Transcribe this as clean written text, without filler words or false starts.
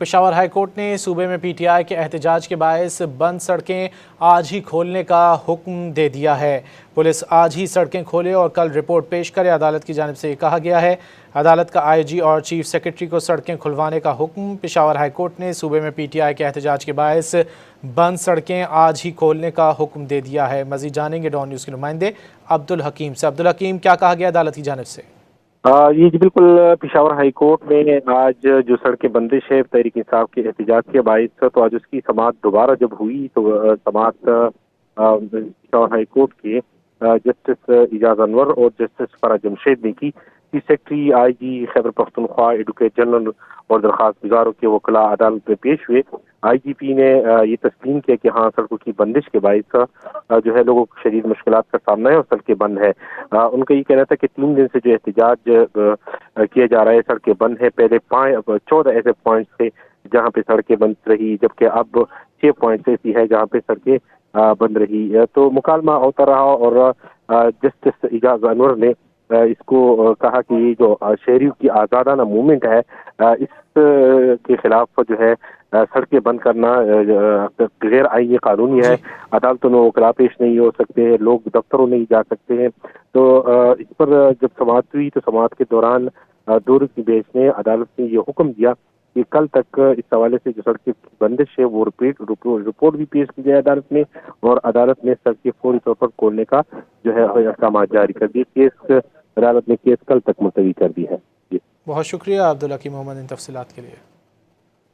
Peshawar high court نے صوبے میں پی ٹی آئی کے احتجاج کے باعث بند سڑکیں آج ہی کھولنے کا حکم دے دیا ہے۔ پولیس آج ہی سڑکیں کھولے اور کل رپورٹ پیش کرے، عدالت کی جانب سے یہ کہا گیا ہے۔ عدالت کا آئی جی اور چیف سیکرٹری کو سڑکیں کھلوانے کا حکم۔ پشاور ہائی کورٹ نے صوبے میں پی ٹی آئی کے احتجاج کے باعث بند سڑکیں آج ہی کھولنے کا حکم دے دیا ہے۔ مزید جانیں گے ڈان نیوز کے نمائندے عبدالحکیم سے۔ عبدالحکیم، کیا کہا گیا عدالت کی جانب سے؟ یہ جی بالکل، پشاور ہائی کورٹ میں آج جو سڑکیں بندش ہے تحریک انصاف کے احتجاج کے باعث، تو آج اس کی سماعت دوبارہ جب ہوئی تو سماعت پشاور ہائی کورٹ کے جسٹس اعجاز انور اور جسٹس فرح جمشید نے کی۔ چیف سیکرٹری، آئی جی خیبر پختونخوا، ایڈوکیٹ جنرل اور درخواست گزاروں کے وکلاء عدالت میں پیش ہوئے۔ آئی جی پی نے یہ تسلیم کیا کہ ہاں، سڑکوں کی بندش کے باعث جو ہے لوگوں کو شدید مشکلات کا سامنا ہے اور سڑکیں بند ہے۔ ان کا یہ کہنا تھا کہ 3 دن سے جو احتجاج کیا جا رہا ہے، سڑکیں بند ہے۔ پہلے 14 ایسے پوائنٹس تھے جہاں پہ سڑکیں بند رہی، جبکہ اب 6 پوائنٹس ایسی ہے جہاں پہ سڑکیں بند رہی۔ تو مکالمہ ہوتا رہا اور جسٹس اعجاز انور نے اس کو کہا کہ یہ جو شہریوں کی آزادانہ موومنٹ ہے، اس کے خلاف جو ہے سڑکیں بند کرنا غیر آئینی قانونی ہے۔ عدالتوں میں وکلاء پیش نہیں ہو سکتے، لوگ دفتروں نہیں جا سکتے ہیں۔ تو اس پر جب سماعت ہوئی تو سماعت کے دوران دو رکنی بینچ نے عدالت نے یہ حکم دیا کہ کل تک اس حوالے سے جو سڑک کی بندش ہے وہ رپورٹ بھی پیش کی جائے عدالت میں، اور عدالت نے سڑکیں فوری طور پر کھولنے کا جو ہے احکامات جاری کر دیے۔ عدالت نے کیس کل تک ملتوی کر دی ہے۔ بہت شکریہ عبدالحکیم محمد ان تفصیلات کے لیے۔